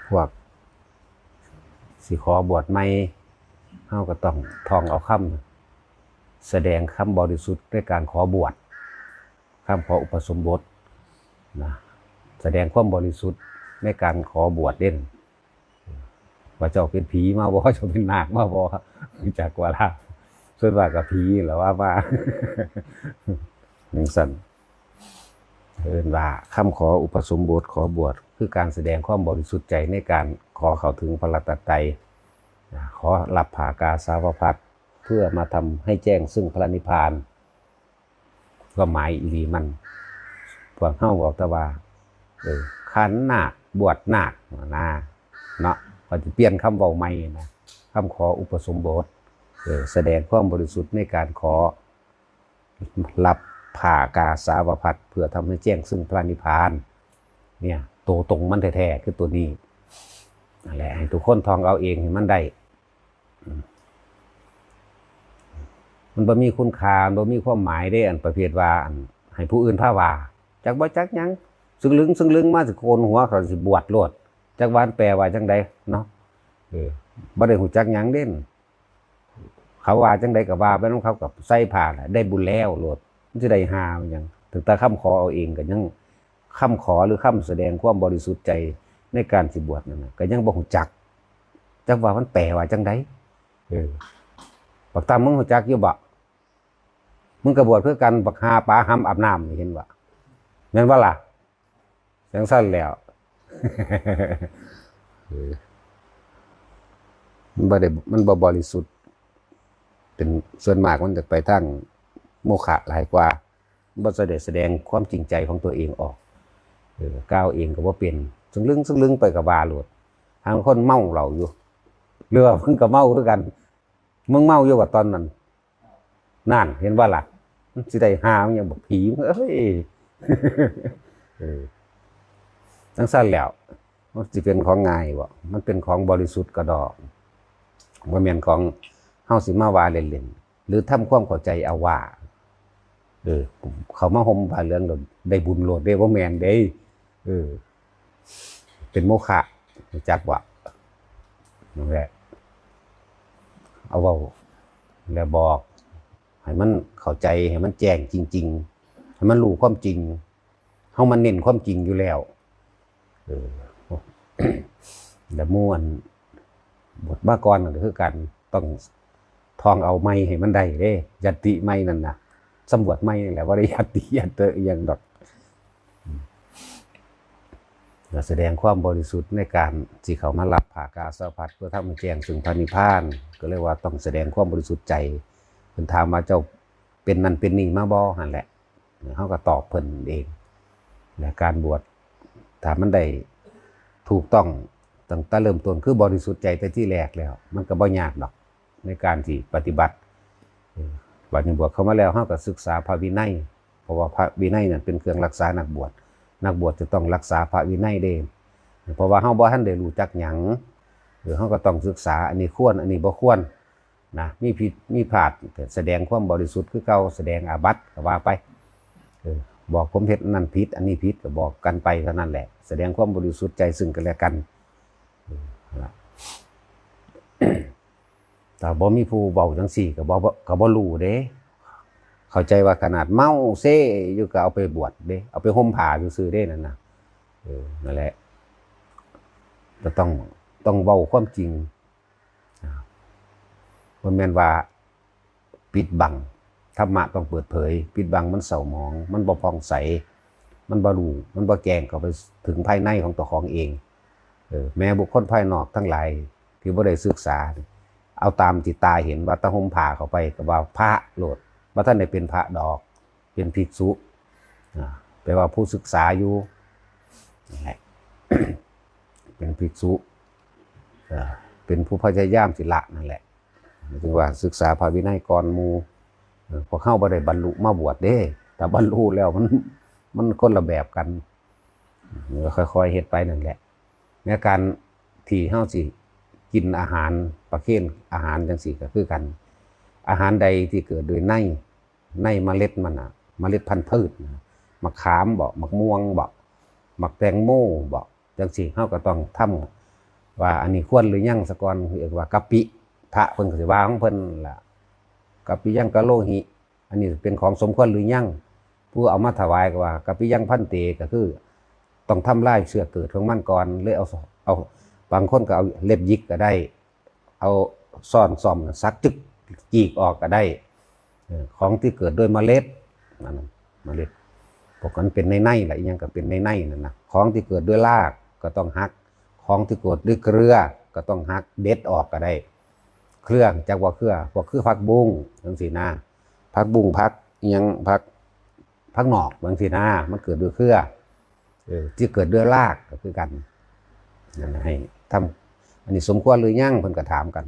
พวกสิขอบวชใหม่เฮาก็ต้องท่องเอาคำแสดงคำบริสุทธิ์ด้วยการขอบวชคำขออุปสมบทนะแสดงความบริสุทธิ์ในการขอบวชเด่นว่าเจ้าเป็นผีมาบ่เจ้าเป็นนาคมาบ่จากว่าล่ะส่วนว่ากับผีหรือว่าจังซั่นเอิ้นว่าคำขออุปสมบทขอบวชคือการแสดงความบริสุทธิ์ใจในการขอเข้าถึงพระรัตนตรัยขอรับผ่ากาสาวพัสเพื่อมาทำให้แจ้งซึ่งพระนิพพานก็หมายอีหลีมันพวกเฮาบอกแต่ว่าขันนาคบวชนาคนะเนาะก็จะเปลี่ยนคำเว้าใหม่นะคำขออุปสมบทแสดงความบริสุทธิ์ในการขอรับผ่ากาสาวพัสเพื่อทำให้แจ้งซึ่งพระนิพพานเนี่ยตัวตรงมันแท้ๆคือตัวนี้นั่นแหละให้ทุกคนท่องเอาเองให้มันได้มันบ่มีคุณค่าบ่มีความหมายได้อันประเภทว่าให้ผู้อื่นพาว่าจักบ่จักหยังซึ่งลึงมาสิโกนหัวเขาสิบวชโลดจักว่าแปลว่าจังไดเนาะบ่ได้ฮู้จักหยังเด่นเขาว่าจังไดก็ว่าไปนำเขากับใส่ผ้าได้บุญแล้วโลดมันสิได้หามันหยังถึงแต่คำขอเอาเองก็ยังคำขอหรือคำแสดงความบริสุทธิ์ใจในการสิบวชนั่นก็ยังบ่ฮู้จักว่ามันแปลว่าจังไดบักตามมึงฮู้จักอยู่บ่มึงก็บวชเพื่อกันบักหาปลาหำอาบน้ำเห็นบ่แม่นบ่ล่ะจังซั่นแล้วมันบ่บริสุทธิ์เป็นส่วนมากมันจะไปทางโมฆะหลายกว่าบ่แสดงความจริงใจของตัวเองออกก้าวเองก็บ่เป็นซึ่งลึงไปกับว่าโลดทางคนเมาเหล้าอยู่เรือมึงก็เมาคือกันมึงเมาอยู่ว่าตอนนั้นนั่นเห็นว่าล่ะมันสิได้หามันยังบอกผีเอ้ยจังซั่นแล้วมันสิเป็นของง่ายบ่มันเป็นของบริสุทธิ์กระดอกบ่แม่นของเฮาสิมาว่าเล่นๆหรือทำความเข้าใจเอาว่าเขามาห่มผ้าเหลืองโดดได้บุญโลดเด้บ่แม่นเด้เป็นโมฆะจักว่านั่นแหละเอาเว้าแล้วบอกให้มันเข้าใจให้มันแจ้งจริงๆให้มันรู้ความจริงเฮามันเน้นความจริงอยู่แล้วแล้วม่วนบทบ้ากรก็คือกันต้องท่องเอาไม้ให้มันได้เด้ยัตติไม้นั่นน่ะสำรวจไม้นี่แหละว่าได้ยัตติยัตเตออย่างดอกแสดงความบริสุทธิ์ในการที่เขามารับผ่ากาสาวพัสเพื่อทำให้แจ้งซึ่งพระนิพพานก็เรียกว่าต้องแสดงความบริสุทธิ์ใจเพิ่นถามว่าเจ้าเป็นนั่นเป็นนี่มาบ่หั่นแหละเขาก็ตอบเพิ่นเองและการบวชถ้ามันได้ถูกต้องตั้งแต่เริ่มต้นคือบริสุทธิ์ใจแต่ที่แรกแล้วมันก็บ่ยากดอกในการที่ปฏิบัติบัดนี้บวชเข้ามาแล้วเขาก็ศึกษาพระวินัยเพราะว่าพระวินัยนั่นเป็นเครื่องรักษานักบวชจะต้องรักษาพระวินัยเด้เพราะว่าเขาบ่ทันได้รู้จักหยังหรือเขาก็ต้องศึกษาอันนี้ควรอันนี้บ่ควรนะมีผิดมีพลาดแสดงความบริสุทธิ์คือเก่าแสดงอาบัติก็ว่าไปบอกผมเฮ็ดนั่นผิดอันนี้ผิดก็บอกกันไปเท่านั้นแหละแสดงความบริสุทธิ์ใจซึ่งกันและกันแต่บ่มีผู้เว้าจังซี่ก็บ่รู้เด้เข้าใจว่าขนาดเมาเซ่อยู่ก็เอาไปบวชเด้เอาไปห่มผ้าซื่อๆเด้นั่นน่ะนั่นแหละจะต้องเว้าความจริงบ่แม่นว่าปิดบังธรรมะต้องเปิดเผยปิดบังมันเศร้าหมองมันบ่ผ่องใสมันบ่รู้มันบ่แจ้งเข้าไปถึงภายในของตัวของเองแม้บุคคลภายนอกทั้งหลายที่บ่ได้ศึกษาเอาตามที่ตาเห็นว่าตะห่มผ้าเข้าไปก็ว่าพระโลดว่าท่านได้เป็นพระดอกเป็นภิกษุแปลว่าผู้ศึกษาอยู่นั่นแหละ เป็นภิกษุเป็นผู้พยายามสิละนั่นแหละถึงว่าศึกษาพระวินัยก่อนหมู่พอเข้าบ่ได้บรรลุมาบวชเด้แต่บรรลุแล้วมันคนละแบบกันค่อยๆเฮ็ดไปนั่นแหละในการที่เฮาสิกินอาหารประเภทอาหารจังซี่ก็คือกันอาหารใดที่เกิดโดยใน ในเมล็ดมันเมล็ดพันธุ์พืชมะขามบอกมะม่วงบอกมะแตงโมบอกจังซี่เฮาก็ต้องทำว่าอันนี้ควรหรือยังซะก่อนเรียกว่ากะปิพระเพิ่นก็สิว่าของเพิ่นล่ะกะปิยังกะโลหิอันนี้เป็นของสมควรหรือยังผู้เอามาถวายก็ว่ากะปิยังพันเตก็คือต้องทำลายเชื้อเกิดของมันก่อนเลยเอาบางคนก็เอาเล็บยิกก็ได้เอาซ่อนซ่อมซักจึกจีกออกก็ได้ของที่เกิดด้วยเมล็ดนั่นเมล็ดพวกนั้นเป็นในๆแหละยังก็เป็นในๆนั่นนะของที่เกิดด้วยรากก็ต้องหักของที่เกิดด้วยเครือก็ต้องหักเด็ดออกก็ได้เครือจากว่าเครือพวกคือผักบุ้งจังซี่นะผักบุ้งผักยังผักหนอกบางทีนะมันเกิดด้วยเครือที่เกิดด้วยรากก็คือกันนั่นให้ทำอันนี้สมควรหรือยังเพิ่นก็ถามกัน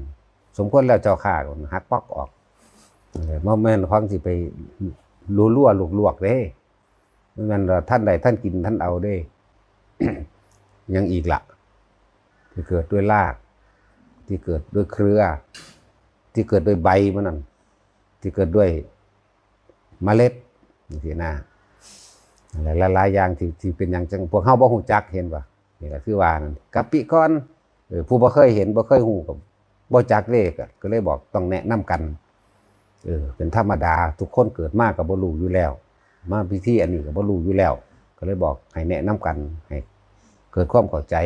สมควรแล้วเจ้าข้าก็หักปอกออกบ่แม่นของสิไปลั่วๆลวกๆเด้มันท่านใดท่านกินท่านเอาเด้ ยังอีกล่ะที่เกิดด้วยรากที่เกิดด้วยเครือที่เกิดด้วยใบมันนั่นที่เกิดด้วยเมล็ดจังซี่นะหลายๆอย่างที่เป็นอย่างจังพวกเฮาบ่ฮู้จักเห็นบ่นี่ก็คือว่านั่นกะปิก่อนผู้บ่เคยเห็นบ่เคยฮู้ก็บ่จักเลขก็เลยบอกต้องแนะนำกันเป็นธรรมดาทุกคนเกิดมาก็บ่รู้อยู่แล้วมาพิธีอันนี้ก็บ่รู้อยู่แล้วก็เลยบอกให้แนะนำกันให้เกิดความเข้าใจ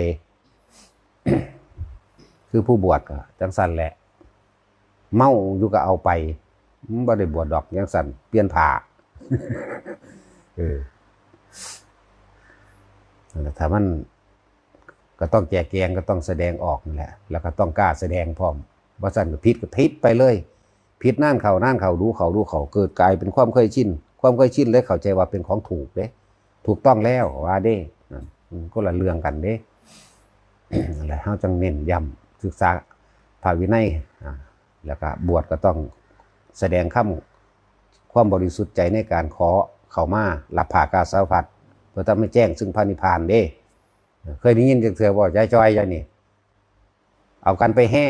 คือผู้บวชก็จังซั่นแหละเมาอยู่ก็เอาไปบ่ได้บวชดอกจังซั่นเปลี่ยนผ้า ถ้ามันก็ต้องแจกแจงก็ต้องแสดงออกนั่นแหละแล้วก็ต้องกล้าแสดงพร้อมว่าสั่นก็ผิดก็ผิดไปเลยผิดนั่นเขาดูเขาเกิดกลายเป็นความเคยชินเลยเข้าใจว่าเป็นของถูกเด้ถูกต้องแล้วว่าเด้ก็ละเรื่องกันเด้ อะไรเฮาจังเน้นย้ำศึกษาพระวินัยแล้วก็บวชก็ต้องแสดงความบริสุทธิ์ใจในการขอเข้ามารับผ่ากาสาวพัดเพื่อทำให้แจ้งซึ่งพระนิพพานเด้เคยได้ยินจังเทื่อบ่ยายจอยยายนี่เอากันไปแห่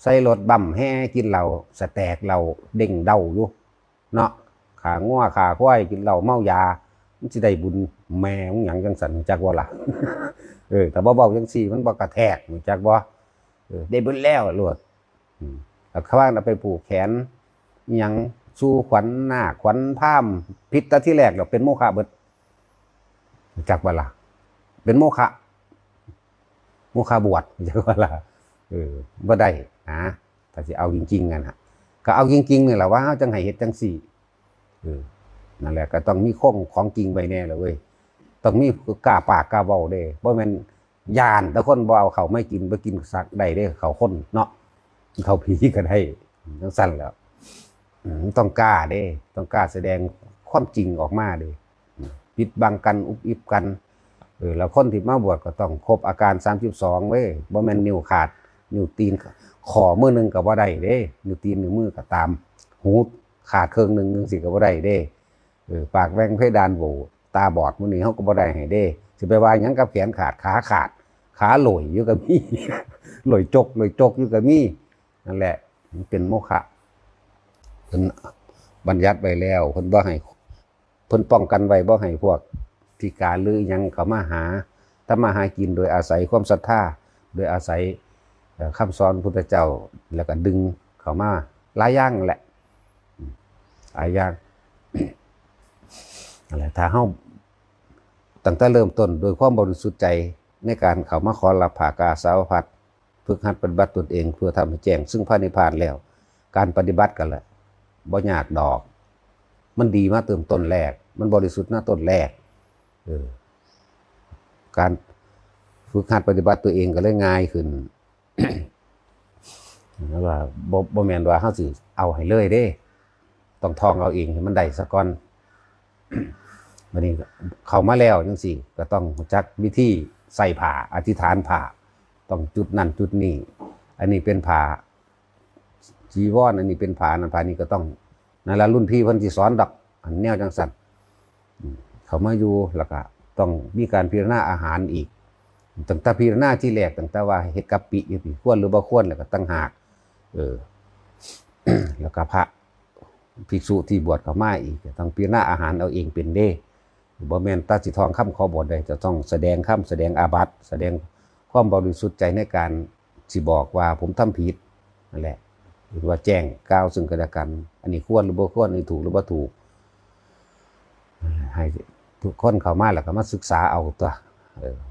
ใส่รถบั่มแห่กินเหล้าสแตกเหล้าเด้งเด้าอยู่เนาะขางัวขาควายกินเหล้าเมายามันสิได้บุญแม่ของหยังจังซั่นจักบ่ล่ะ แต่บ่เว้าจังซี่มันบ่กระแทกจักบ่ได้บุญแล้วโลดแล้วข้างเอาไปผูกแขนหยังสู่ขวัญนาคขวัญพราหมณ์ผิดแต่ที่แรกแล้วเป็นโมฆะเบิดจักบ่ล่ะเป็นโมฆะบวชจักบ่ล่ะบ่ได้นะถ้าสิเอาจริงๆกันก็เอาจริงๆนี่แหละว่าเฮาจังให้เฮ็ดจังซี่นั่นแหละก็ต้องมีของจริงไว้แน่เลยเว้ยต้องมีกล้าปากกล้าเว้าเด้บ่แม่นย่านแต่คนบ่เอาเข้าไม่กินบ่กินสักได้เด้เขาคนเนาะเขาผีก็ได้จังซั่นแหล้วต้องกล้าเด้ต้องกล้าแสดงความจริงออกมาเด้ปิดบังกันอุบอิบกันแล้วคนที่มาบวชก็ต้องครบอาการ32เว้ยบ่แม่นนิ้วขาดนิ้วตีนขอมือนึงก็บ่ได้เด้นิ้วตีนนิ้วมือก็ตามหูขาดครึ่งนึงจังซี่ก็บ่ได้เด้ปากแหว่งเพดานโหวตาบอดมื้อนี้เฮาก็บ่ได้ให้เด้สิไปว่าหยังกับแขนขาดขาโหลอยอยู่ก็มี โหลอยจกอยู่ก็มีนั่นแหละมันเป็นโมฆะเพิ่นบัญญัติไว้แล้วเพิ่นบ่ให้เพิ่นป้องกันไว้บ่ให้พวกพิการหรือหยังเข้ามาทำมาหากินโดยอาศัยความศรัทธาโดยอาศัยคำสอนพุทธเจ้าแล้วก็ดึงเข้ามาหลายอย่างแหละหลายอย่างอะไรถ้าเฮาตั้งแต่เริ่มต้นโดยความบริสุทธิ์ใจในการเข้ามาขอรับผ่ากาสาวพัดฝึกหัดปฏิบัติตนเองเพื่อทำให้แจ้งซึ่งพระนิพพานแล้วการปฏิบัติกันแหละบ่ยากดอกมันดีมาเติมต้นแรกมันบริสุทธิ์หน้าต้นแรกการฝึกหัดปฏิบัติตัวเองก็เลยง่ายขึ้น แล้วว่าบ่แม่นว่าเฮาสิเอาให้เลยเด้ต้องท่องเอาเองให้มันได้ซะก่อน บัดนี้เข้ามาแล้วจังซี่ก็ต้องรู้จักวิธีใส่ผ้าอธิษฐานผ้าต้องจุดนั่นจุดนี้อันนี้เป็นผ้าจีวรอันนี้เป็นผ้านั้นผ้านี้ก็ต้องนั่นล่ะรุ่นพี่เพิ่นสิสอนดอกอันแนวจังซั่นเข้ามาอยู่แล้วก็ต้องมีการพิจารณาอาหารอีกตั้งแต่พิจารณาที่แรกตั้งแต่ว่าเฮ็ดกะปิอยู่ควรหรือบ่ควรแล้วก็ตั้งหาก แล้วก็พระ ภิกษุที่บวชเข้ามาอีกต้องพิจารณาอาหารเอาเองเป็นเด้บ่แม่นตาสิทองคำขอบวชได้จะต้องแสดงคำแสดงอาบัติแสดงความบริสุทธิ์ใจในการสิบอกว่าผมทำผิดนั่นแหละหรือว่าแจ้งกล่าวซึ่งกันและกันอันนี้ควรหรือบ่ควรอันนี้ถูกหรือบ่ถูกให้ทุกคนเข้ามาแล้วก็มาศึกษาเอาตัว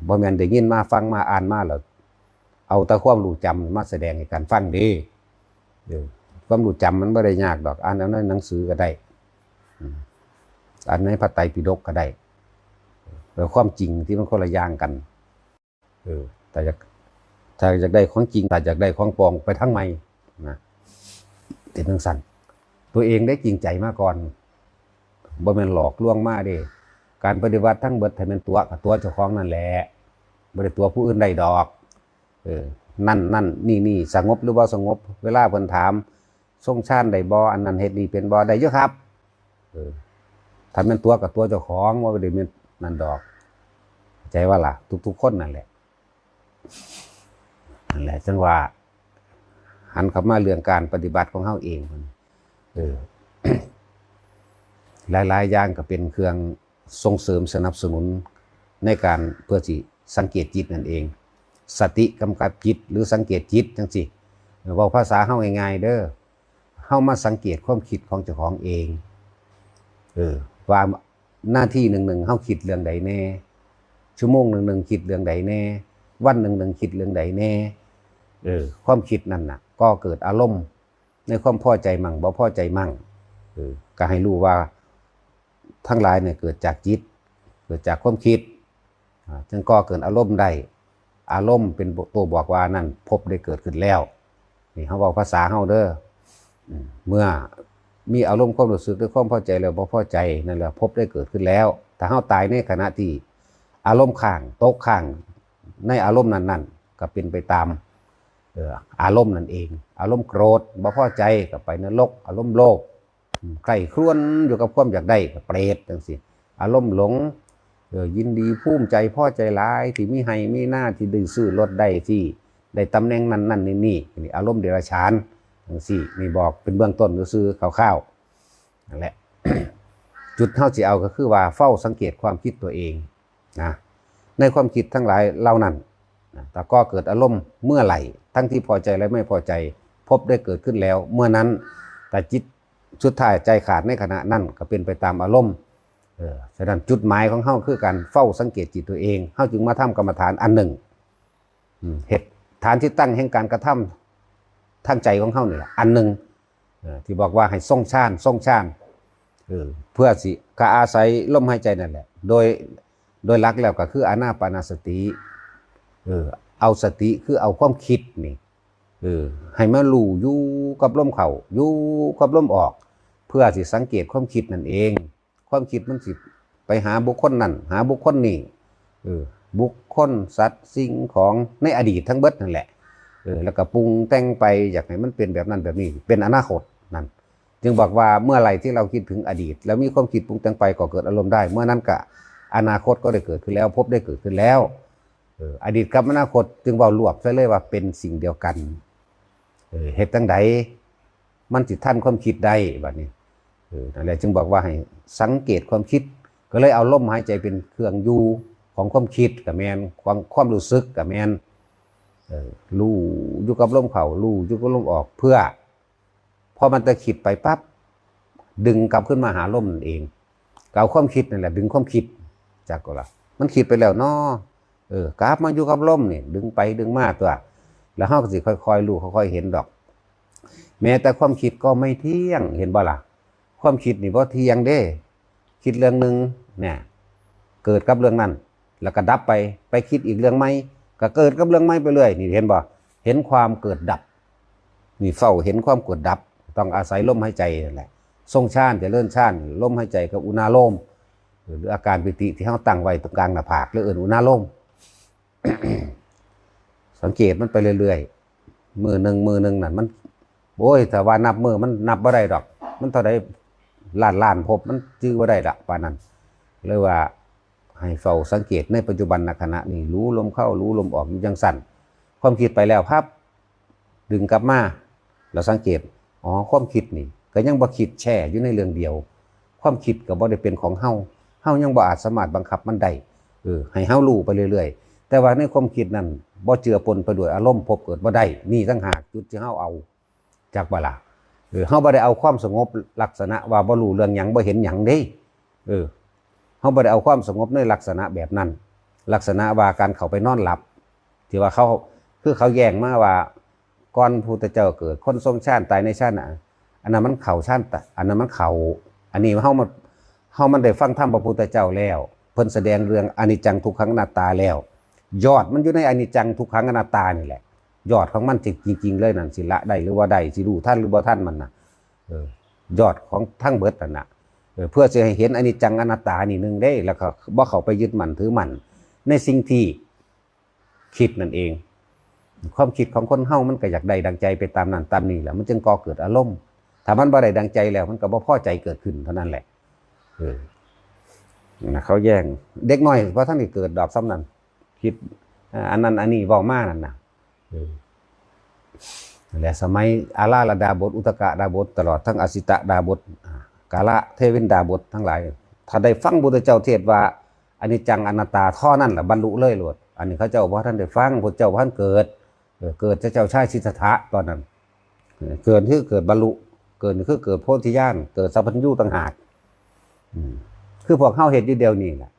บ่แม่นได้ยินมาฟังมาอ่านมาแล้วเอาแต่ความรู้จำมาแสดงให้กันฟังเด้ความรู้จำมันไม่ได้ยากดอกอ่านในหนังสือก็ได้อ่านในพระไตรปิฎกก็ได้แล้วความจริงที่มันคนละอย่างกันแต่ถ้าอยากได้ของจริงถ้าอยากได้ของปลอมไปทั้งไม่นะติดทั้งสั่นตัวเองได้จริงใจมาก่อนบ่แม่นหลอกลวงมาเด้การปฏิบัติทั้งเบิดให้เป็นตัวกับตัวเจ้าของนั่นแหละบ่ได้ตัวผู้อื่นได้ดอกนั่นนี่สงบหรือบ่สงบเวลาเพิ่นถามทรงชาติได้บ่อันนั้นเฮ็ดนี่เป็นบ่ได้เยอะครับถ้าเป็นตัวกับตัวเจ้าของว่าบ่ได้เป็นนั่นดอกใจว่าล่ะทุกคนนั่นแหละจังว่าหันเข้ามาเรื่องการปฏิบัติของเฮาเองหลายอย่างก็เป็นเครื่องส่งเสริมสนับสนุนในการเพื่อสิสังเกตจิตนั่นเองสติกำกับจิตหรือสังเกตจิตจังสิเว้าภาษาเฮาง่ายๆเด้อเฮามาสังเกตความคิดของเจ้าของเองว่าหน้าที่หนึ่งเฮาคิดเรื่องใดแน่ชั่วโมงหนึ่งคิดเรื่องใดแน่วันหนึ่งคิดเรื่องใดแน่ความคิดนั่นน่ะก็เกิดอารมณ์ในความพอใจมั่งบ่พอใจมั่งก็ให้รู้ว่าทั้งหลายเนี่ยเกิดจากจิตเกิดจากความคิดจึงก็เกิดอารมณ์ได้อารมณ์เป็นตัวบอกว่านั่นพบได้เกิดขึ้นแล้วนี่เขาบอกภาษาเขาเด้อเมื่อมีอารมณ์ความรู้สึกด้วยความพอใจแล้วบ่พอใจนั่นแหละพบได้เกิดขึ้นแล้วแต่เขาตายในขณะที่อารมณ์ข้างตกข้างในอารมณ์นั้นก็เป็นไปตามอารมณ์นั่นเองอารมณ์โกรธบ่พอใจก็ไปนรกอารมณ์โลภใคร่ครวญอยู่กับความอยากได้ก็เปรตจังสิอารมณ์หลงยินดีภูมิใจพอใจร้ายที่มีให้มีหน้าที่ดื้อซื่อลดได้ที่ได้ตำแหน่งนั้นนี่อารมณ์เดรัจฉานจังสินี่บอกเป็นเบื้องต้นซื่อคร่าวๆนั่นแหละ จุดเท่าที่เอาก็คือว่าเฝ้าสังเกตความคิดตัวเองนะในความคิดทั้งหลายเหล่านั้นแต่ก็เกิดอารมณ์เมื่อไหร่ทั้งที่พอใจและไม่พอใจพบได้เกิดขึ้นแล้วเมื่อนั้นแต่จิตสุดท้ายใจขาดในขณะนั้นก็เป็นไปตามอารมณ์ฉะนั้นจุดหมายของเฮาคือการเฝ้าสังเกตจิตตัวเองเฮาจึงมาทำกรรมฐานอันหนึ่งเหตุฐานที่ตั้งแห่งการกระทำทางใจของเฮาเนี่ยอันหนึ่งที่บอกว่าให้ทรงฌานเพื่อสิกอาศัยลมหายใจนั่นแหละโดยหลักแล้วก็คืออานาปานสติเอาสติคือเอาความคิดนี่ให้มารู้อยู่กับลมเข้าอยู่กับลมออกเพื่อสิสังเกตความคิดนั่นเองความคิดมันสิไปหาบุคคลนั่นหาบุคคลนี่บุคคลสัตว์สิ่งของในอดีตทั้งเบิดนั่นแหละแล้วก็ปรุงแต่งไปอยากให้มันเป็นแบบนั้นแบบนี้เป็นอนาคตนั่นจึงบอกว่าเมื่อไหร่ที่เราคิดถึงอดีตแล้วมีความคิดปรุงแต่งไปก็เกิดอารมณ์ได้เมื่อนั้นก็อนาคตก็ได้เกิดขึ้นแล้วพบได้เกิดขึ้นแล้วอดีตกับอนาคตจึงว่ารวบซะเลยว่าเป็นสิ่งเดียวกันเหตุตั้งใดมันสิทันความคิดได้แบบนี้นั่นแหละจึงบอกว่าให้สังเกตความคิดก็เลยเอาลมหายใจเป็นเครื่องอยู่ของความคิดกับแมนความรู้สึกกับแมนรู้อยู่กับลมเข้ารู้อยู่กับลมออกเพื่อพอมันจะคิดไปปั๊บดึงกลับขึ้นมาหาลมนั่นเองเอาความคิดนั่นแหละดึงความคิดจากก็ละมันคิดไปแล้วเนาะกลับมาอยู่กับลมนี่ดึงไปดึงมาตัวแล้วเฮาก็สิค่อยๆรู้ค่อยๆเห็นดอกแม้แต่ความคิดก็ไม่เที่ยงเห็นบ่ล่ะความคิดนี่บ่เที่ยงเด้คิดเรื่องนึงเนี่ยเกิดกับเรื่องนั้นแล้วก็ดับไปคิดอีกเรื่องใหม่ก็เกิดกับเรื่องใหม่ไปเรื่อยนี่เห็นบ่เห็นความเกิดดับนี่เฝ้าเห็นความเกิดดับต้องอาศัยลมหายใจนั่นแหละทรงฌานเจริญฌานลมหายใจกับอุณาโลมหรืออาการปิติที่เฮาตั้งไว้ตรงกลางหน้าผากหรืออุณาโลม สังเกตมันไปเรื่อยๆมือหนึ่งนั่นมันโอ้ยถ้าว่านับมือมันนับบ่ได้ดอกมันเท่าใดล้านพบมันจื้อบ่ได้ดอกปานนั้นเลยว่าให้เฝ้าสังเกตในปัจจุบันขณะนี้รู้ลมเข้ารู้ลมออกอยู่จังสั่นความคิดไปแล้วครับดึงกลับมาเราสังเกตความคิดนี่ ก็ยังบ่คิดแช่อยู่ในเรื่องเดียวความคิดก็บ่ได้เป็นของเฮายังบ่อาจสามารถบังคับมันได้ให้เฮารู้ไปเรื่อยๆแต่ว่าในความคิดนั้นบ่เจือปนไปด้วยอารมณ์พบเกิดบ่ได้นี่ต่างหากจุดที่เฮาเอาจากบ่ล่ะเฮาบ่ได้เอาความสงบลักษณะว่าบ่รู้เรื่องหยังบ่เห็นหยังเด้เฮาบ่ได้เอาความสงบในลักษณะแบบนั้นลักษณะว่าการเข้าไปนอนหลับที่ว่าเขาคือเขาแย้งมาว่าก่อนพระพุทธเจ้าเกิดคนทรงชาติตายในชาติอันนั้นมันเข้าชาติอันนั้นมันเข้าอันนี้เฮามันได้ฟังธรรมพระพุทธเจ้าแล้วเพิ่นแสดงเรื่องอนิจจังทุกขังอนัตตาแล้วยอดมันอยู่ในอนิจจังทุกขังอนัตตานี่แหละยอดของมันจริงๆเลยนั่นสิละได้หรือว่าได้สิรู้ท่านหรือบ่ท่านมันน่ะยอดของทั้งเบิดนั่นน่ะเพื่อจะให้เห็นอนิจจังอนัตตานี่นึงได้แล้วก็บ่เข้าไปยึดมั่นถือมั่นในสิ่งที่คิดนั่นเองความคิดของคนเฮามันก็อยากได้ดังใจไปตามนั้นตามนี้แหละมันจึงก่อเกิดอารมณ์ถ้ามันบ่ได้ดังใจแล้วมันก็บ่พอใจเกิดขึ้นเท่านั้นแหละเขาแย่งเด็กน้อยเพราะท่านได้เกิดดอกซ้ำนั้นคิดอันนั้นอันนี้เว้ามานั่นน่ะและสมัยอาลาลดาบทอุตกะดาบทตลอดทั้งอสิตะดาบทกาละเทวินดาบททั้งหลายถ้าได้ฟังพุทธเจ้าเทศว่าอนิจจังอนัตตาท่อนั่นแหละบรรลุเลยโลดอันนี้เขาเจ้าว่าท่านได้ฟังพุทธเจ้าท่านเกิดเจ้าชายสิทธัตถะตอนนั้นเกิดคือเกิดบรรลุเกิดคือเกิดโพธิญาณเกิดสัพพัญญูต่างหากคือพวกเฮาเฮ็ดอยู่เดียวนี่แหละ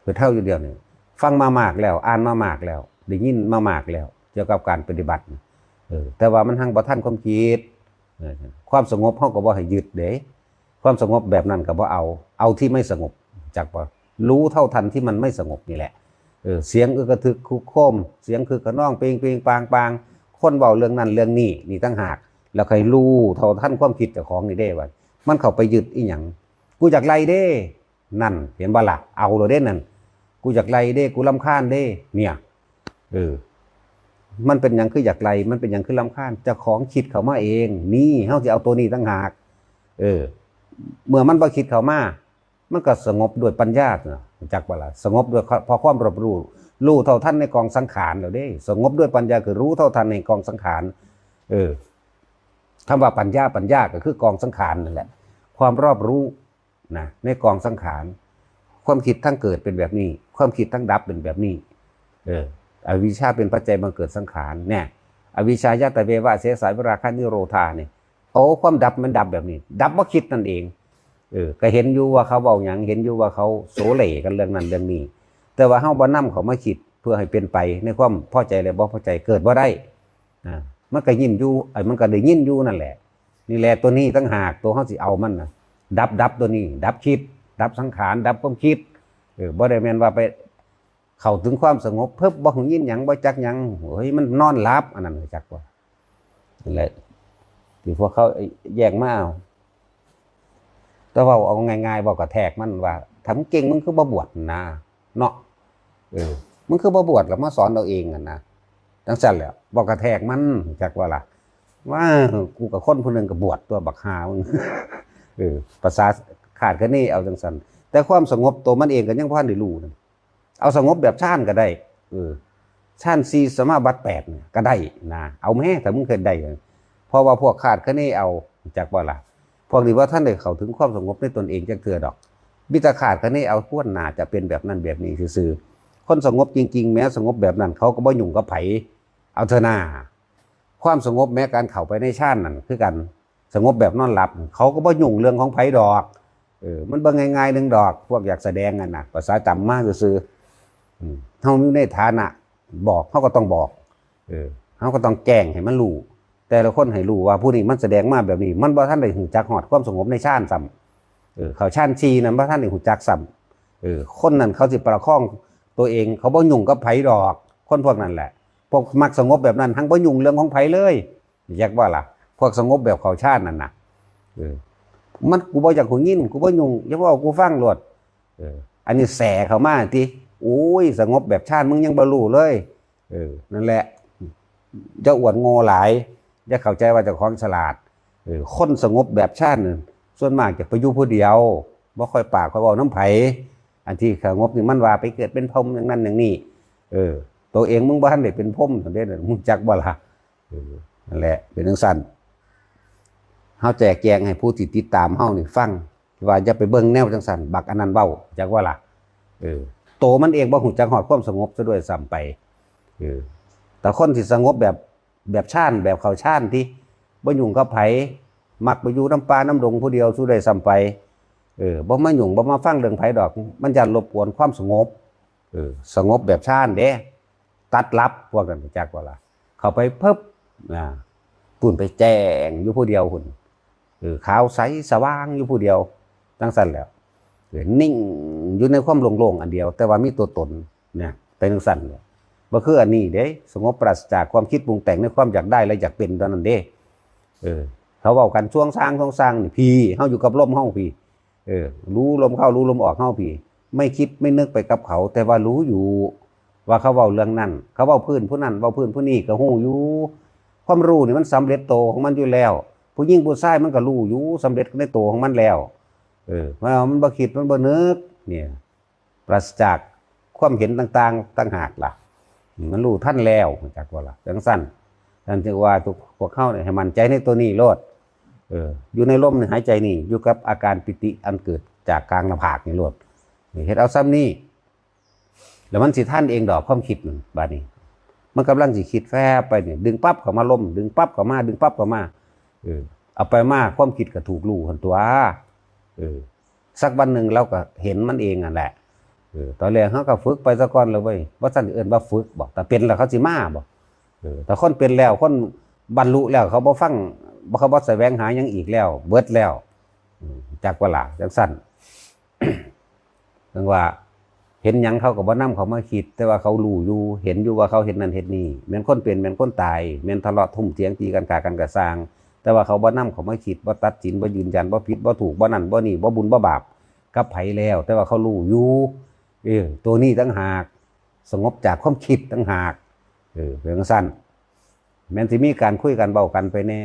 คือเท่าอยู่เดียวนี่ฟังมามากแล้วอ่านมามากแล้วได้ยินมามากแล้วเกี่ยวกับการปฏิบัติแต่ว่ามันหังบ่ทันความคิดความสงบเฮาก็บ่ให้ยึดเด้ความสงบแบบนั้นก็บ่เอาที่ไม่สงบจักบ่รู้เท่าทันที่มันไม่สงบนี่แหละเสียงอึกระทึกคุกโคมเสียงคือกระน้องเปงปางคนเว้าเรื่องนั้นเรื่องนี้นี่ต่างหากแล้วใครรู้เท่าทันความคิดเจ้าของนี่เด้ว่ามันเข้าไปยึดอีหยังกูอยากไล่เด้นั่นเห็นบ่ล่ะเอาเลยเด้นั่นกูอยากไล่เด้กูรำคาญเด้เนี่ยมันเป็นหยังคืออยากไล่มันเป็นหยังคือรำคาญเจ้าของคิดเข้ามาเองนี่เฮาสิเอาตัวนี้ต่างหากเมื่อมันบ่คิดเข้ามามันก็สงบด้วยปัญญาจักบ่ล่ะสงบด้วยเพราะความรับรู้เท่าทันในกองสังขารแล้วเด้สงบด้วยปัญญาคือรู้เท่าทันในกองสังขารคำว่าปัญญาก็คือกองสังขารนั่นแหละความรอบรู้นะในกองสังขารความคิดทั้งเกิดเป็นแบบนี้ความคิดทั้งดับเป็นแบบนี้อวิชชาเป็นปัจจัยบังเกิดสังขารเนี่ยอวิชชายะตะเววะเสสายวิราคะนิโรธาเนี่ยความดับมันดับแบบนี้ดับว่าคิดนั่นเองก็เห็นอยู่ว่าเขาเว้าหยังเห็นอยู่ว่าเขาโสเหล่กันเรื่องนั้นเรื่องนี้แต่ว่าเฮาบ่นำเขามาคิดเพื่อให้เป็นไปในความพอใจและบ่พอใจเกิดบ่ได้มันก็ยินอยู่มันก็ได้ยินอยู่นั่นแหละนี่แหละตัวนี้ต่างหากตัวเฮาสิเอามันน่ะดับตัวนี้ดับคิดดับสังขารดับความคิดบ่ได้แม่นว่าไปเข้าถึงความสงบเพิ่บ่ฮู้ยินหยังบ่จักหยังเฮ้ยมันนอนหลับอันนั้นจักว่านั่นแหละที่พวกเขาแยกมาเอาแต่ว่าเอาง่ายๆบอกกระแทกมันว่าถ้ามึงเก่งมึงคือบ่บวชนะเนาะมึงคือบ่บวชแล้วมาสอนเราเองนะจังซั่นแหละบอกกระแทกมันจักว่าล่ะว่ากูกับคนผู้นึงก็บวชตัวบักหามึงภาษาขาดกันนี่เอาจังซั่นแต่ความสงบตัวมันเองก็ยังบ่ทันได้รู้นะเอาสงบแบบฌานก็ได้ฌาน4สมาบัติ8เนี่ยก็ได้นะเอาแม่ถ้ามึงเคยได้เพราะว่าพวกขาดกันนี่เอาจักว่าล่ะพวกนี้ว่าท่านได้เข้าถึงความสงบในตนเองจักเทื่อดอกมิตรขาดกันนี่เอาพวกน่าจะเป็นแบบนั้นแบบนี้ซื่อๆคนสงบจริงๆแม้สงบแบบนั้นเขาก็บ่ยุ่งกับไผเอาเถอะนาความสงบแม้การเข้าไปในฌานนั่นคือกันสงบแบบนอนหลับเขาก็บ่ยุ่งเรื่องของไผดอกมันบ่ง่ายๆนึงดอกพวกอยากแสดงกันน่ะภาษาจำมาซื่อๆเฮาอยู่ในฐานะบอกเฮาก็ต้องบอกเฮาก็ต้องแจ้งให้มันรู้แต่ละคนให้รู้ว่าผู้นี้มันแสดงมาแบบนี้มันบ่ทันได้หูจักฮอดความสงบในฌานซ้ำเขาฌาน4นั้นบ่ทันได้หูจักซ้ำคนนั้นเขาสิประคองตัวเองเขาบ่ยุ่งกับไผดอกคนพวกนั้นแหละพวกมักสงบแบบนั้นทั้งบ่ยุ่งเรื่องของไผเลยอยากว่าล่ะพวกสงบแบบเขาฌานนั่นน่ะมันกูบ่อยากหูยินกูบ่ยุ่งอย่าว่ากูฟังโลดอันนี้แสเข้ามาติโอ้ยสงบแบบฌานมึงยังบ่รู้เลยนั่นแหละจะอวดโง่หลายจะเข้าใจว่าเจ้าของฉลาดคนสงบแบบฌานส่วนมากจะไปอยู่ผู้เดียวบ่ค่อยปากค่อยเว้าน้ำไผอันที่สงบนี่มันว่าไปเกิดเป็นพรหมอย่างนั้นอย่างนี้ตัวเองมึงบ่ทันได้เป็นพรหมซั่นเด้มึงจักบ่ล่ะนั่นแหละเป็นจังซั่นเฮ าแจกแจงให้ผู้ที่ติดตามเฮานี่ฟังว่าอย่าไปเบิ่งแนวจังซั่นบักอันนั้นเว้าจักว่าล่ะโตมันเองบ่ฮู้จักฮอดความสงบซะด้วยซ้ำไปแต่คนที่สงบแบบชานแบบเขาชานที่บ่ยุ่งกับไผมักไปอยู่น้ำป่าน้ำดงผู้เดียวสู้ได้ซ้ำไปบ่มายุ่งบ่มาฟังเรื่องไผดอกมันจะรบกวนความสงบสงบแบบชานเด้ตัดลับพวกนั้นจักว่าล่ะเข้าไปเพิบปุ่นไปแจ้งอยู่ผู้เดียวหุ่นขาวใสสว่างอยู่ผู้เดียวจังซั่นแล้วนิ่งอยู่ในความโล่งๆอันเดียวแต่ว่ามีตัวตนเนี่ยเป็นจังซั่นบ่คืออันนี้เด้สงบปราศจากความคิดปรุงแต่งในความอยากได้และอยากเป็นตอนนั้นเด้เขาเว้ากันช่วงสร้างนี่พี่เฮาอยู่กับลมเฮาพี่รู้ลมเข้ารู้ลมออกเฮาพี่ไม่คิดไม่นึกไปกับเขาแต่ว่ารู้อยู่ว่าเขาเว้าเรื่องนั้นเขาเว้าพื้นผู้นั้นเว้าพื้นผู้นี้ก็ฮู้อยู่ความรู้นี่มันสำเร็จโตของมันอยู่แล้วผู้หญิงผู้ชายมันก็รู้อยู่สำเร็จในโตของมันแล้วมันบ่คิดมันบ่นึกเนี่ยปราศจากความเห็นต่างๆต่างหากล่ะมันรู้ท่านแล้วจากว่าล่ะจังซั่นนั่นจึงว่าทุกพวกเขาเนี่ยให้มั่นใจในตัวนี้โลดอยู่ในลมหายใจนี่อยู่กับอาการปิติอันเกิดจากกลางหน้าผากนี่โลดเฮ็ดเอาซ้ำนี่แล้วมันสิท่านเองดอกความคิดมันบาดนี้มันกำลังสิคิดแฝบไปเนี่ยดึงปั๊บเข้ามาลมดึงปั๊บเข้ามาดึงปั๊บเข้ามาเอาไปมาความคิดก็ถูกรู้หั่นตัวสักวันหนึ่งเราก็เห็นมันเองอ่ะแหละตอนแรกเขาก็ฝึกไปซะก่อนเลยเว้ยว่าท่านเอิ้นว่าฝึกบอกแต่เป็นแล้วเขาสิมาบอกแต่คนเป็นแล้วคนบรรลุแล้วเขาบ่ฟังเขาบ่แสวงหายังอีกแล้วเบิดแล้วจากว่าล่ะจังซั่น ถึงว่าเห็นหยังเขาก็บ่นำเขามาคิดแต่ว่าเขารู้อยู่เห็นอยู่ว่าเขาเห็นนั่นเห็นนี่แม่นคนเป็นแม่นคนตายแม่นทะเลาะทุ่มเถียงตีกันฆ่ากันกระซางแต่ว่าเขาบ่นำเขามาคิดบ่ตัดสินบ่ยืนยันบ่ผิดบ่ถูกบ่นั่นบ่นี่บ่บุญบ่บาปกับไผแล้วแต่ว่าเขารู้อยู่ตัวนี้ตั้งหากสงบจากความคิดตั้งหากเป็นจังซั่นแม้นสิมีการคุยกันเว้ากันไปแน่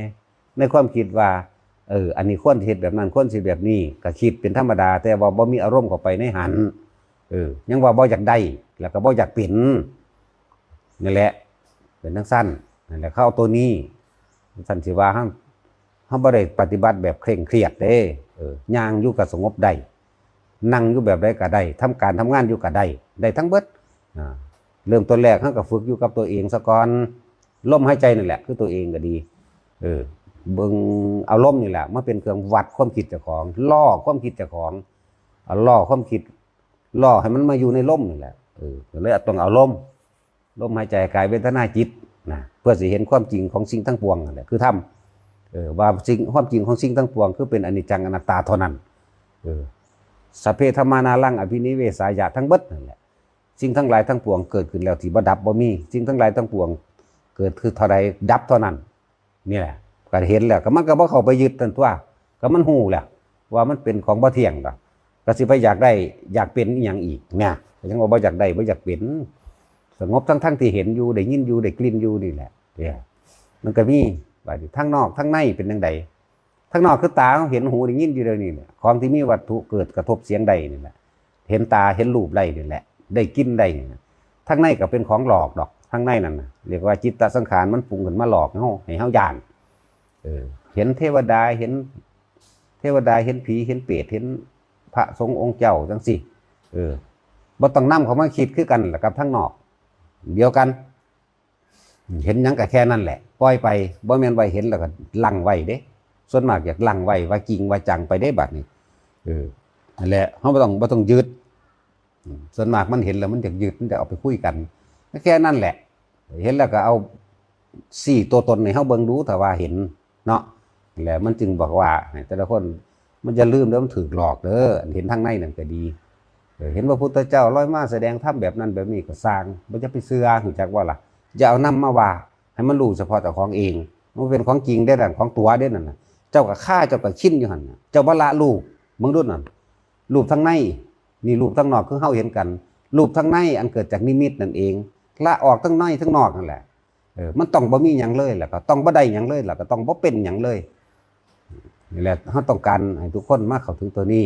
ในความคิดว่าอันนี้ควรเฮ็ดแบบนั้นควรสิแบบนี้ก็คิดเป็นธรรมดาแต่ว่าบ่มีอารมณ์เข้าไปในหันยังว่าบ่อยากได้แล้วก็บ่อยากเป็นนี่แหละเป็นจังซั่นนั่นแหละเข้าตัวนี้ซั่นสิว่าเฮาบ่ได้ปฏิบัติแบบเคร่งเครียดเด้ย่างอยู่ก็สงบได้นั่งอยู่แบบใดก็ได้ทำการทำงานอยู่ก็ได้ทั้งเบิดเริ่มต้นแรกเฮาก็ฝึกอยู่กับตัวเองซะก่อนลมหายใจนั่นแหละคือตัวเองก็ดีเบิ่งเอาลมนี่แหละมาเป็นเครื่องวัดความคิดเจ้าของล่อความคิดเจ้าของล่อความคิดล่อให้มันมาอยู่ในลมนี่แหละเลยต้องเอาลมหายใจกายเวทนาจิตนะเพื่อสิเห็นความจริงของสิ่งทั้งปวงนั่นแหละคือธรรมว่าสิ่งความจริงของสิ่งทั้งปวงคือเป็นอนิจจังอนัตตาเท่านั้นสัพเพธรรมานารังอภินิเวสายะทั้งเบิดนั่นแหละสิ่งทั้งหลายทั้งปวงเกิดขึ้นแล้วที่บ่ดับบ่มีสิ่งทั้งหลายทั้งปวงเกิดคือเท่าใดดับเท่านั้นนี่แหละก็เห็นแล้วก็มันก็บ่เข้าไปยึดนั่นตัวก็มันฮู้แล้วว่ามันเป็นของบ่เที่ยงก็สิไปอยากได้อยากเป็นอีหยังอีกเนี่ยจังว่าบ่อยากได้บ่อยากเป็นสงบทั้งที่เห็นอยู่ได้ยินอยู่ได้กลิ่นอยู่นี่แหละมันก็มีว่าทั้งนอกทั้งในเป็นจังไดทั้งนอกคือตาเห็นหูได้ยินอยู่เดี๋ยวนี้เนี่ยของที่มีวัตถุเกิดกระทบเสียงใดนี่แหละเห็นตาเห็นรูปได้นี่แหละได้กินได้ทั้งในก็เป็นของหลอกดอกทั้งในนั่นน่ะเรียกว่าจิตตสังขารมันปรุงขึ้นมาหลอกเฮาให้เฮาย่านเห็นเทวดาเห็นผีเห็นเปรตเห็นพระสงฆ์องค์เจ้าจังสิบ่ต้องนำเขามาคิดคือกันล่ะกับทั้งนอกเดียวกันเห็นหยังก็แค่นั้นแหละปล่อยไปบ่แม่นไว้เห็นแล้วก็ลังไว้เด้ส่วนมากอยากลังไว้ว่าจริงว่าจังไปได้บัดนี้นั่นแหละเฮาบ่ต้องยึดส่วนมากมันเห็นแล้วมันอยากยึดมันจะเอาไปคุยกันแค่นั้นแหละเห็นแล้วก็เอา4ตัวตนให้เฮาเบิ่งดูถ้าว่าเห็นเนาะนั่นแหละมันจึงบอกว่าแต่ละคนมันจะลืมแล้วมันถูกหลอกเด้อเห็นทางในนั่นก็ดีเห็นว่าพุทธเจ้าลอยมาแสดงธรรมแบบนั้นแบบนี้ก็สร้างบ่จะไปเชื่อรู้จักว่าล่ะอย่าเอานำมาว่าให้มันรู้เฉพาะเจ้าของเองมันเป็นของจริงได้นั่นของตัวได้นั่นน่ะเจ้าก็ฆ่าเจ้าก็ขิ้นอยู่หั่นเจ้าบ่ละรูปมึงดูนั่นรูปทางในนี่รูปทางนอกคือเฮาเห็นกันรูปทางในอันเกิดจากนิมิตนั่นเองละออกทั้งในทั้งนอกนั่นแหละมันต้องบ่มีหยังเลยแล้วก็ต้องบ่ได้หยังเลยแล้วก็ต้องบ่เป็นหยังเลยนี่แหละเฮาต้องการให้ทุกคนมาเข้าถึงตัวนี้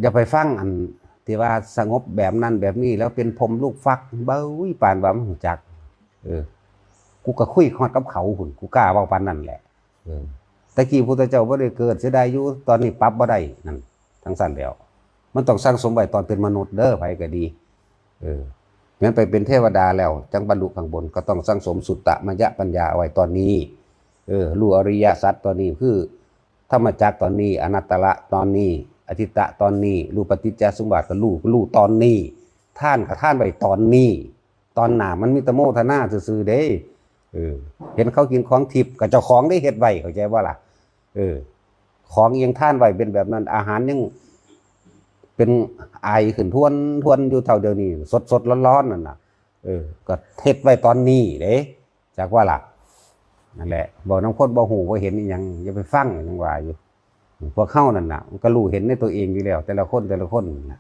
อย่าไปฟังอันที่ว่าสงบแบบนั้นแบบนี้แล้วเป็นพรหมลูกฟักเบ้ยปานว่ามันรู้จัก กูก็คุยฮอดกับเขาหุ่นกูกล้าเว้าปานนั้นแหละตะกี้พุทธเจ้าบ่ได้เกิดเสียดายอยู่ตอนนี้ปรับบ่ได้นั่นทั้งสั้นแล้วมันต้องสร้างสมไว้ตอนเป็นมนุษย์เด้อไผก็ดีงั้นไปเป็นเทวดาแล้วจังบรรลุข้างบนก็ต้องสร้างสมสุตตมยปัญญาเอาไว้ตอนนี้รู้อริยสัจตอนนี้คือธรรมจักรตอนนี้อนัตตละตอนนี้อธิตตะตอนนี้รู้ปฏิจจสมุปบาทก็รู้ตอนนี้ท่านก็ท่านไว้ตอนนี้ตอนหน้ามันมีแตโมทนาซื่อๆเด้เห็นเขากินของทิพย์กับเจ้าของได้เฮ็ดไว้เข้าใจว่าล่ะของยังท่านไว้เป็นแบบนั้นอาหารยังเป็นไอขึ้นทวนอยู่เท่าเดียวนี้สดร้อนๆนั่นน่ะก็เฮ็ดไว้ตอนนี้เด้จากว่าล่ะนั่นแหละบอกน้ำข้นบอกหูว่าเห็นอีหยังอย่าไปฟังยังว่าอยู่พวกเข้านั่นน่ะมันก็รู้เห็นในตัวเองอยู่แล้วแต่ละคนนะ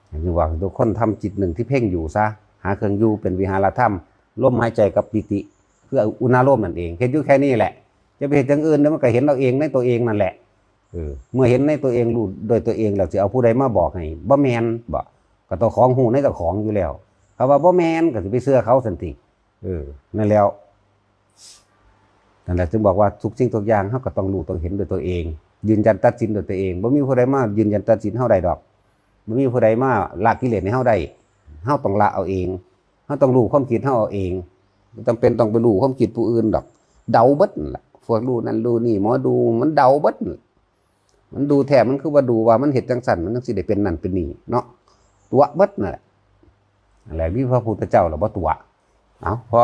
อย่างว่าทุกคนทำจิตหนึ่งที่เพ่งอยู่ซะหาเครื่องอยู่เป็นวิหารธรรมลมหายใจกับปิติเพื่ออุณาโลมนั่นเองเห็นอยู่แค่นี้แหละจะไปเห็นอย่างอื่นแล้วมันก็เห็นเราเองในตัวเองนั่นแหละเมื่อเห็นในตัวเองรู้โดยตัวเองแล้วจะเอาผู้ใดมาบอกให้บ่แมนบ่ก็ตัวของหูในตัวของอยู่แล้วเขาว่าบ่แมนก็จะไปเชื่อเขาสันตินั่นแล้วนั่นแหละจึงบอกว่าทุกสิ่งทุกอย่างเขาก็ต้องรู้ต้องเห็นโดยตัวเองยืนยันตัดสินโดยตัวเองบ่มีผู้ใดมายืนยันตัดสินเฮาได้ดอกบ่มีผู้ใดมาละกิเลสให้เฮาได้เฮาต้องละเอาเองเฮาต้องรู้ความคิดเฮาเอาเองจำเป็นต้องไปรู้ความคิดผู้อื่นดอกเดาเบิดนั่นแหละพวกรู้นั่นรู้นี่หมอดูมันเดาเบิดมันดูแท้มันคือว่าดูว่ามันเฮ็ดจังซั่นมันจังสิได้เป็นนั่นเป็นนี่เนาะตัวเบิดนั่นแหละอะไรมีพระพุทธเจ้าหรือบ่ตัวเอาพอ